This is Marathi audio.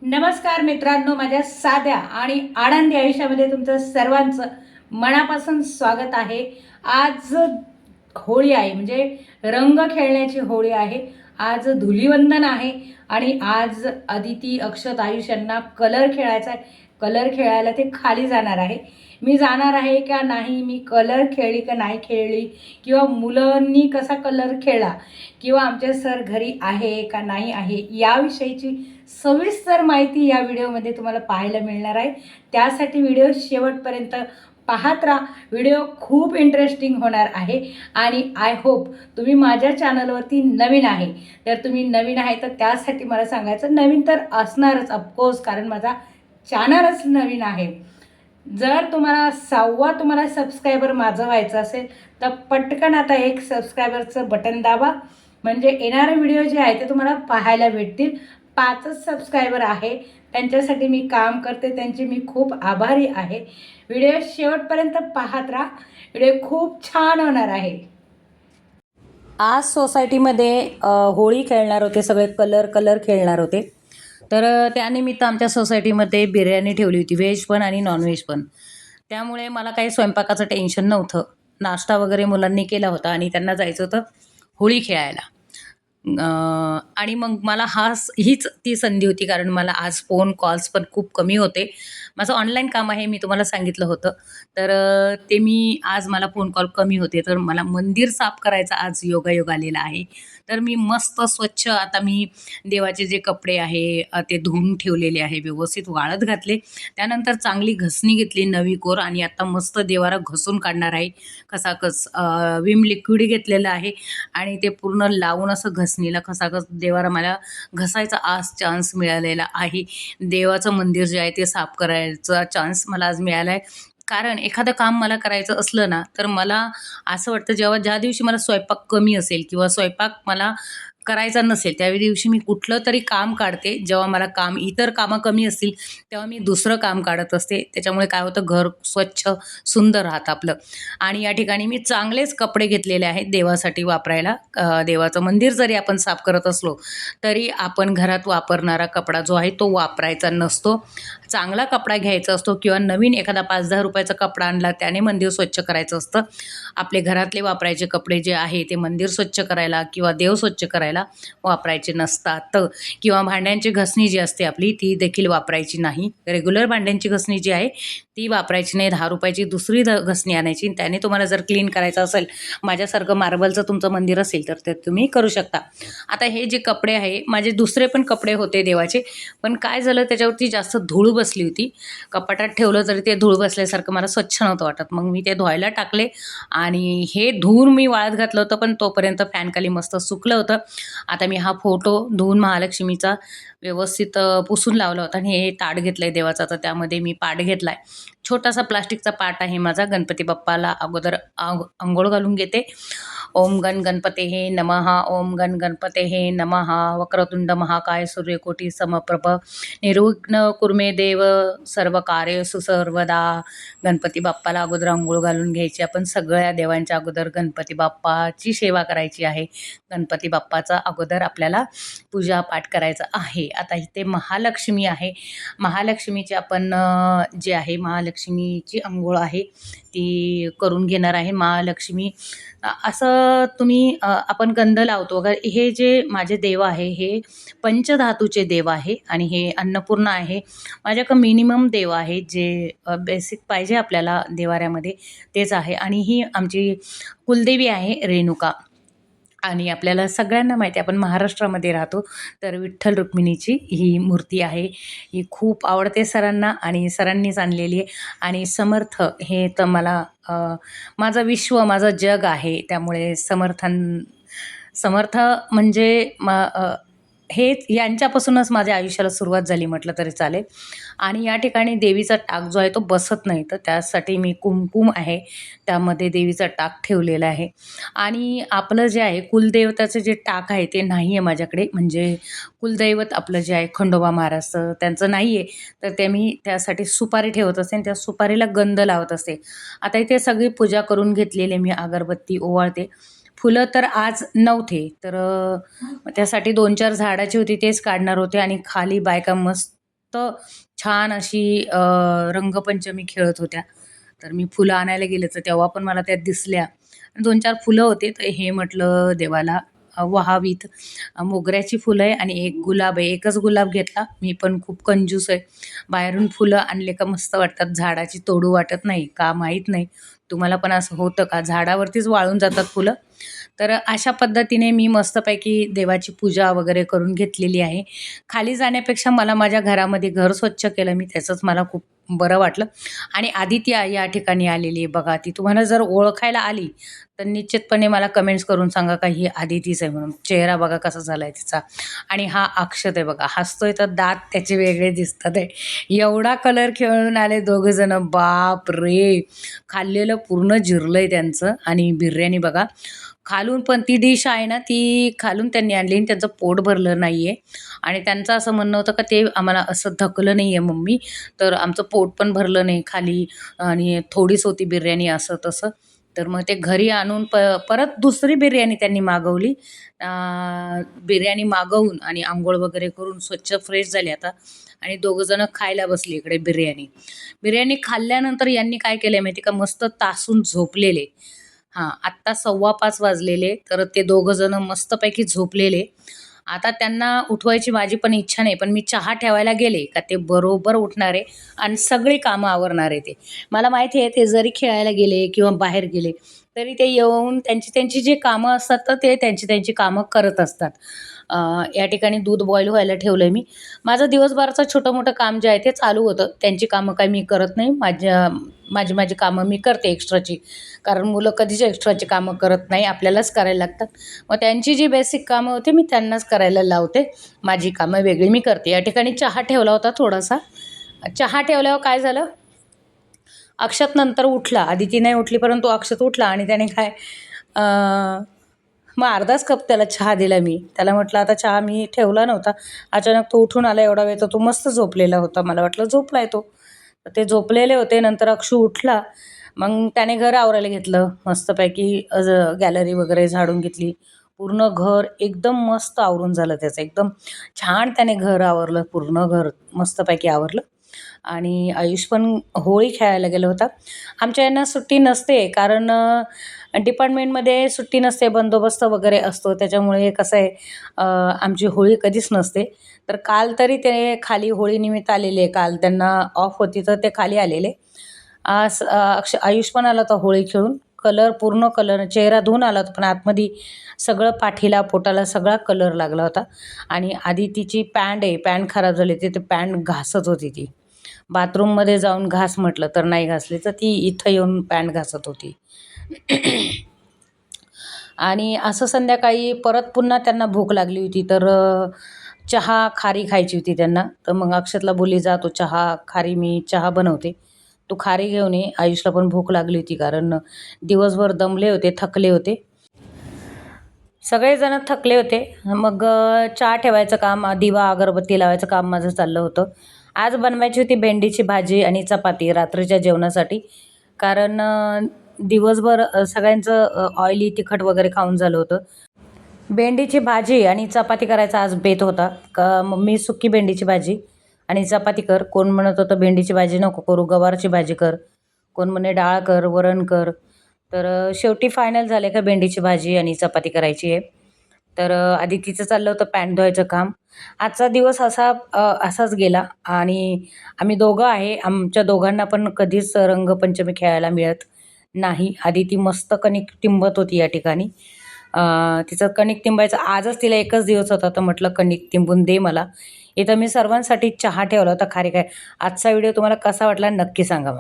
नमस्कार मित्रांनो, माझ्या साध्या आणि आनंदी आयुष्यामध्ये तुमचं सर्वांचं मनापासून स्वागत आहे। आज होळी आहे, म्हणजे रंग खेळण्याची होळी आहे। आज धुलीवंदन आहे आणि आज अदिती, अक्षत, आयुष यांना कलर खेळायचा आहे। कलर खेळायला ते खाली जाणार आहे। मी जाणार आहे का नाही, मी कलर खेळली का नाही खेळली, किंवा मुलांनी कसा कलर खेळला, किंवा आमचे सर घरी आहे का नाही आहे, याविषयीची सविस्तर माहिती या व्हिडिओमध्ये तुम्हाला पाहायला मिळणार आहे। त्यासाठी व्हिडिओ शेवटपर्यंत पाहत राहा। व्हिडिओ खूप इंटरेस्टिंग होणार आहे आणि आय होप तुम्ही माझ्या चॅनलवरती नवीन आहे, तर तुम्ही नवीन आहे तर त्यासाठी मला सांगायचं, नवीन तर असणारच ऑफकोर्स, कारण माझा चॅनलच नवीन आहे। जर तुम्हाला तुम्हाला सबस्क्रायबर माझं व्हायचं असेल तर पटकन आता एक सबस्क्रायबरचं बटन दाबा, म्हणजे येणारे व्हिडिओ जे आहे ते तुम्हाला पाहायला भेटतील। 5च सबस्क्रायबर आहे, त्यांच्यासाठी मी काम करते, त्यांची मी खूप आभारी आहे। व्हिडिओ शेवटपर्यंत पाहत राहा, व्हिडिओ खूप छान होणार आहे। आज सोसायटीमध्ये होळी खेळणार होते, सगळे कलर खेळणार होते। तर त्यानिमित्त आमच्या सोसायटीमध्ये बिर्याणी ठेवली होती, व्हेज पण आणि नॉनव्हेज पण। त्यामुळे मला काही स्वयंपाकाचं टेन्शन नव्हतं। नाश्ता वगैरे मुलांनी केला होता आणि त्यांना जायचं होतं होळी खेळायला। आणि मग मला हीच ती संधी होती, कारण मला आज फोन कॉल्स पण खूप कमी होते। माझं ऑनलाईन काम आहे, मी तुम्हाला सांगितलं होतं। तर ते मी आज मला फोन कॉल कमी होते, तर मला मंदिर साफ करायचा आज योगायोग आलेला आहे। तर मी मस्त स्वच्छ, आता मी देवाचे जे कपडे आहे ते धुवून ठेवलेले आहे, व्यवस्थित वाळत घातले। त्यानंतर चांगली घसणी घेतली नवी कोर, आणि आता मस्त देवारा घसून काढणार आहे खसाखस। विम लिक्विड घेतलेलं आहे आणि ते पूर्ण लावून असं घसणीला खसाखस देवारा मला घसायचा आज चान्स मिळालेला आहे। देवाचं मंदिर जे आहे ते साफ करायचा चान्स मला आज मिळाला आहे। कारण एखादं काम मला करायचं असलं ना, तर मला असं वाटतं, ज्या दिवशी मला स्वयंपाक कमी असेल किंवा स्वयंपाक मला करायचा नसेल, त्या दिवशी मी कुठलं तरी काम काढते। जेव्हा मला इतर कामं कमी असतील, तेव्हा मी दुसरं काम काढत असते। त्याच्यामुळे काय होतं, घर स्वच्छ सुंदर राहतं आपलं। आणि या ठिकाणी मी चांगलेच कपडे घेतलेले आहेत देवासाठी वापरायला। देवाचं मंदिर जरी आपण साफ करत असलो, तरी आपण घरात वापरणारा कपडा जो आहे तो वापरायचा नसतो। चांगला कपडा घ्यायचा असतो, किंवा नवीन एखादा 5-10 रुपयाचा कपडा आणला, त्याने मंदिर स्वच्छ करायचं असतं। आपले घरातले वापरायचे कपडे जे आहे ते मंदिर स्वच्छ करायला किंवा देव स्वच्छ करायला वापरायचे नसतात। किंवा भांड्यांची घसणी जी असते आपली, ती देखील वापरायची नाही। रेग्युलर भांड्यांची घसणी जी आहे ती वापरायची नाही। 10 रुपयाची दुसरी घसणी आणायची, त्याने तुम्हाला जर क्लीन करायचं असेल, माझ्यासारखं मार्बलचं तुमचं मंदिर असेल, तर ते तुम्ही करू शकता। आता हे जे कपडे आहे, माझे दुसरे पण कपडे होते देवाचे, पण काय झालं, त्याच्यावरती जास्त धूळ बसली होती। कपाटात ठेवलं तरी ते धूळ बसल्यासारखं मला स्वच्छ नव्हतं वाटत। मग मी ते धुवायला टाकले आणि हे धुवून मी वाळत घातलं होतं, पण तोपर्यंत फॅनखाली मस्त सुकलं होतं। आता मी हा फोटो धुवून महालक्ष्मीचा व्यवस्थित पुसून लावला होता, आणि हे ताट घेतलंय देवाचा, तर त्यामध्ये मी पाट घेतलाय। छोटासा प्लास्टिकचा पाट आहे माझा। गणपती बाप्पाला अगोदर अंघोळ घालून घेते। ओम गण गणपतेः नमः, ओम गण गणपतेः नमः, वक्रतुंड महाकाय सूर्यकोटी समप्रभ, निर्विघ्न कुर्मे देव सर्व कार्येषु सर्वदा। गणपती बाप्पाला अगोदर अंघोळ घालून घ्यायची। आपण सगळ्या देवांच्या अगोदर गणपती बाप्पाची सेवा करायची आहे। गणपती बाप्पाचा अगोदर आपल्याला पूजापाठ करायचा आहे। आता इथे महालक्ष्मी आहे, महालक्ष्मीची आपण जे आहे महालक्ष्मीची अंघोळ आहे ती करून घेणार आहे। महालक्ष्मी असं तुम्ही आपण गंध लावतो वगैरे। हे जे माझे देव आहे हे पंचधातूचे देव आहे, आणि हे अन्नपूर्णा आहे। माझ्याकडं मिनिमम देव आहे, जे बेसिक पाहिजे आपल्याला देवाऱ्यामध्ये, तेच आहे। आणि ही आमची कुलदेवी आहे रेणुका। आणि आपल्याला सगळ्यांना माहिती आहे, आपण महाराष्ट्रामध्ये राहतो, तर विठ्ठल रुक्मिणीची ही मूर्ती आहे। ही खूप आवडते सरांना, आणि सरांनीच आणलेली आहे। आणि समर्थ हे तर मला माझं विश्व, माझं जग आहे। त्यामुळे समर्थ म्हणजे हेच यांच्यापासूनच माझ्या आयुष्याला सुरुवात झाली म्हटलं तरी चालेल। आणि या ठिकाणी देवीचा टाक जो आहे तो बसत नाही, तर त्यासाठी मी कुंकुम आहे त्यामध्ये देवीचा टाक ठेवलेला आहे। आणि आपलं जे आहे कुलदेवताचं जे टाक आहे ते नाही आहे माझ्याकडे, म्हणजे कुलदैवत आपलं जे आहे खंडोबा महाराज, त्यांचं नाही आहे, तर ते मी त्यासाठी सुपारी ठेवत असते, आणि त्या सुपारीला गंध लावत असते। आता इथे सगळी पूजा करून घेतलेली, मी अगरबत्ती ओवाळते। फुलं तर आज नव्हते, तर त्यासाठी 2-4 झाडाची होती, तेच काढणार होते, आणि खाली बायका मस्त मस्त छान अशी रंगपंचमी खेळत होत्या. तर मी फुलं आणायला गेले तर तेव्हा पण मला त्या दिसल्या. 2-4 फुलं होते. तर हे म्हटलं देवाला वहावीत. मोगऱ्याची फुलं आहे आणि एक गुलाब आहे. एकच गुलाब घेतला. मी पण खूप कंजूस आहे. बाहेरून फुलं आणले का मस्त वाटतात. झाडाची तोडू वाटत नाही. का माहीत नाही. तुम्हाला पण असं होतं का? झाडावरतीच वाळून जातात फुलं. तर अशा पद्धतीने मी मस्तपैकी देवाची पूजा वगैरे करून घेतलेली आहे. खाली जाण्यापेक्षा मला माझ्या घरामध्ये घर स्वच्छ केलं मी, त्याचंच मला खूप बरं वाटलं. आणि आदिती या ठिकाणी आलेली आहे बघा. ती तुम्हाला जर ओळखायला आली, तर निश्चितपणे मला कमेंट्स करून सांगा का ही आदितीच आहे म्हणून. चेहरा बघा कसा झालाय तिचा. आणि हा अक्षत आहे बघा. हसतोय तर दात त्याचे वेगळे दिसतात आहे. एवढा कलर खेळून आले दोघंजण. बापरे! खाल्लेलं पूर्ण जिरलंय त्यांचं. आणि बिर्याणी बघा. खालून पण ती डिश आहे ना, ती खालून त्यांनी आणली आणि त्यांचं पोट भरलं नाहीये. आणि त्यांचं असं म्हणणं होतं का ते आम्हाला असं धकलं नाहीये मम्मी, तर आमचं पोट पण भरलं नाही खाली आणि थोडीच होती बिर्याणी असं तसं. तर मग ते घरी आणून परत दुसरी बिर्याणी त्यांनी मागवली. बिर्याणी मागवून आणि अंघोळ वगैरे करून स्वच्छ फ्रेश झाले आता आणि दोघंजणं खायला बसले इकडे बिर्याणी. बिर्याणी खाल्ल्यानंतर यांनी काय केलंय माहिती का, मस्त तासून झोपलेले. हां, आत्ता 5:15 वाजलेले. तर ते दोघं जण मस्तपैकी झोपलेले. आता त्यांना उठवायची माझी पण इच्छा नाही. पण मी चहा ठेवायला गेले का ते बरोबर उठणार आहे आणि सगळी कामं आवरणार आहे ते. मला माहिती आहे ते जरी खेळायला गेले किंवा बाहेर गेले, तरी ते येऊन त्यांची जी कामं असतात तर ते त्यांची कामं करत असतात. या ठिकाणी दूध बॉईल व्हायला ठेवलंय मी. माझं दिवसभराचं छोटं-मोठं काम जे आहे ते चालू होतं. त्यांची कामं काही मी करत नाही. माझी कामं मी करते एक्स्ट्राची. कारण मुलं कधीच एक्स्ट्राची कामं करत नाही. आपल्यालाच करायला लागतात. मग त्यांची जी बेसिक कामं होती मी त्यांनाच करायला लावते. माझी कामं वेगळी मी करते. या ठिकाणी चहा ठेवला होता थोडासा. चहा ठेवल्यावर काय झालं, अक्षत नंतर उठला. आदिती नाही उठली परंतु अक्षत उठला आणि त्याने काय मग अर्धाच कप त्याला चहा दिला मी. त्याला म्हटलं आता चहा मी ठेवला नव्हता. अचानक तो उठून आला एवढा वेळ तर तो मस्त झोपलेला होता. मला वाटलं झोपलाय तो. तर ते झोपलेले होते. नंतर अक्षू उठला. मग त्याने घर आवरायला घेतलं. मस्तपैकी गॅलरी वगैरे झाडून घेतली. पूर्ण घर एकदम मस्त आवरून झालं त्याचं. एकदम छान त्याने घर आवरलं. पूर्ण घर मस्तपैकी आवरलं. आणि आयुष पण होळी खेळायला गेला होता. आमच्या यांना सुट्टी नसते कारण डिपार्टमेंटमध्ये सुट्टी नसते, बंदोबस्त वगैरे असतो. त्याच्यामुळे कसं आहे आमची होळी कधीच नसते. तर काल तरी ते खाली होळीनिमित्त आलेले. काल त्यांना ऑफ होती तर ते खाली आलेले. आज आयुष पण आला होता होळी खेळून. पूर्ण कलर चेहरा धुवून आला होता, पण आतमध्ये सगळं पाठीला, पोटाला सगळा कलर लागला होता. आणि आधी तिची पॅन्ट खराब झाली होती. ते पॅन्ट घासत होती ती. बाथरूममध्ये जाऊन घास म्हटलं तर नाही घासली, तर ती इथं येऊन पॅन्ट घासत होती. आणि असं संध्याकाळी परत पुन्हा त्यांना भूक लागली होती. तर चहा खारी खायची होती त्यांना. तर मग अक्षतला बोलली जा तू खारी मी चहा बनवते. तू खारी घेऊन ये. आयुषला पण भूक लागली होती कारण दिवसभर दमले होते, थकले होते. सगळेजण थकले होते. मग चहा ठेवायचं काम, दिवा अगरबत्ती लावायचं काम माझं चाललं होतं. आज बनवायची होती भेंडीची भाजी आणि चपाती रात्रीच्या जेवणासाठी. कारण दिवसभर सगळ्यांचं ऑइली तिखट वगैरे खाऊन झालं होतं. भेंडीची भाजी आणि चपाती करायचा आज बेत होता. का मम्मी सुकी भेंडीची भाजी आणि चपाती कर. कोण म्हणत होतं भेंडीची भाजी नको करू, गवारची भाजी कर. कोण म्हणे डाळ कर, वरण कर. तर शेवटी फायनल झाले का भेंडीची भाजी आणि चपाती करायची आहे. तर आदितीचं चाललं होतं पॅन्ट धुवायचं काम. आजचा दिवस असाच गेला आणि आम्ही दोघं आहे. आमच्या दोघांना पण कधीच रंगपंचमी खेळायला मिळत नाही. आदिती मस्त कणिक तिंबत होती या ठिकाणी. तिचं कणिक तिंबायचं आजच तिला एकच दिवस होता, तर म्हटलं कणिक तिंबून दे मला. इथं मी सर्वांसाठी चहा ठेवला होता खारी काय. आजचा व्हिडिओ तुम्हाला कसा वाटला नक्की सांगा मला.